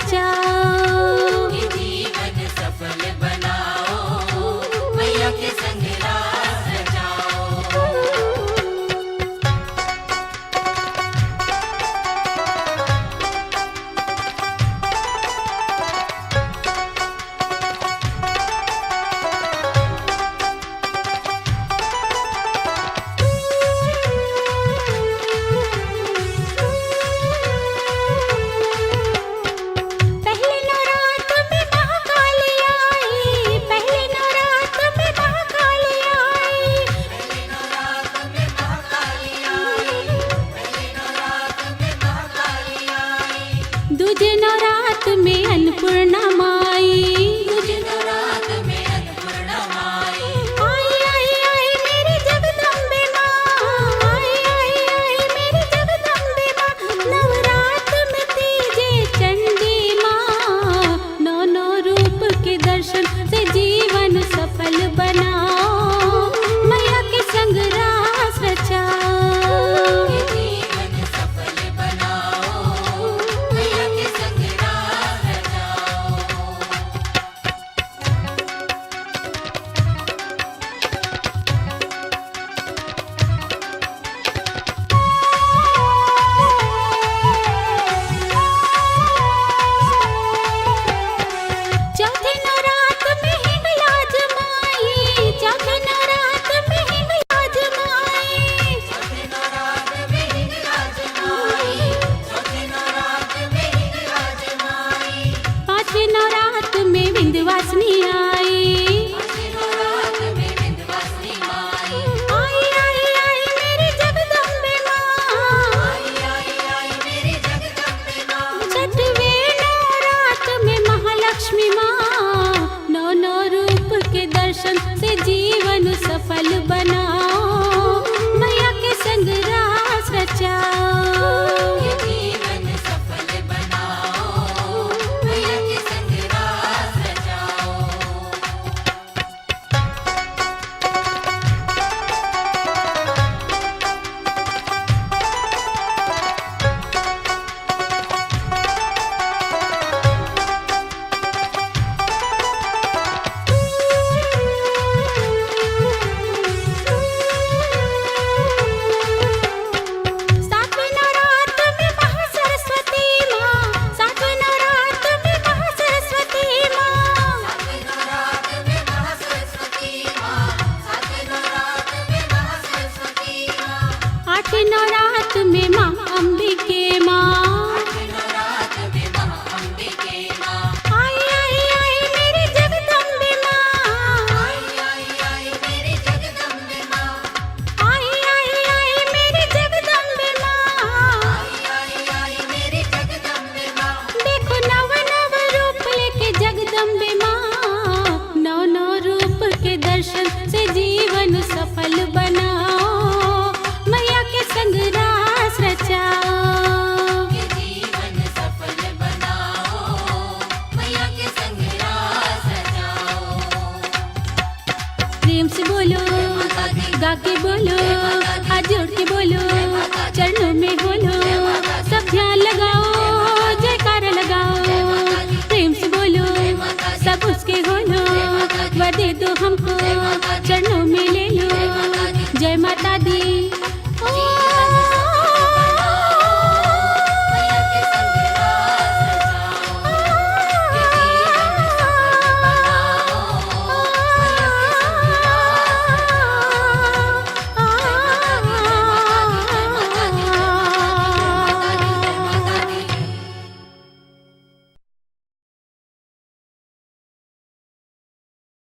रचाओ। ये जीवन सफल बनाओ, मैया के संग रास रचाओ। पहले नवरात्र में महाकाली आई, पहले नवरात्र में महाकाली आई। पहले नवरात्र में महाकाली आई, पहले नवरात्र में महाकाली आई। दूजे नवरात्र में अन्नपूर्णा माई। दूजे नवरात्र में अन्नपूर्णा माई। आई आई आई मेरी जगदम्बे माँ, आई आई आई मेरी जगदम्बे माँ। नवरात्र में तीजे चंडी माँ, नौ नौ रूप के दर्शन से जीवन सफल बनाओ, मैया के संग रास रचाओ। ये जीवन सफल बनाओ, मैया के संग रास रचाओ। चौथे नवरात्र में हिंगलाज माई, चौथे नवरात्र में हिंगलाज माई। चौथे नवरात्र में हिंगलाज माई, चौथे नवरात्र में हिंगलाज माई। पांचवे नवरात्र में विंध्यवासिनी आई। पांचवे नवरात्र में विंध्यवासिनी माई। आई आई आई मेरी जगदम्बे माँ, आई आई आई मेरी जगदम्बे माँ। छठवें नवरात्र में महालक्ष्मी माँ, नौ नौ रूप के दर्शन से जीवन सफल बनाओ, मैया के संग रास रचाओ। ये जीवन सफल बनाओ, मैया के संग रास रचाओ। सातवें नवरात्र में महासरस्वती माँ, सातवें नवरात्र में महासरस्वती माँ। सातवें नवरात्र में महासरस्वती माँ, सातवें नवरात्र में महासरस्वती माँ। आठवें नवरात्र में माँ अंबिके माँ। आठवें नवरात्र में महाअंबिके माँ। आई आई आई मेरी जगदम्बे माँ, आई आई आई मेरी जगदम्बे माँ। आई आई आई मेरी जगदम्बे माँ। आई आई आई मेरी जगदम्बे माँ। देखो नव नव रूप लेके जगदम्बे माँ, नौ नौ रूप के दर्शन से जीवन सफल बनाओ, मैया के संग रास रचाओ। ये जीवन सफल बनाओ, मैया के संग रास रचाओ। प्रेम से बोलो, माता दी, गा के बोलो, हाथ जोड़ के बोलो, चरणों में बोलो, सब ध्यान लगाओ, जयकारा लगाओ। प्रेम से बोलो, सब उसके होलो, वर दे दो हमको, चरणों में ले लो। जय माता दी।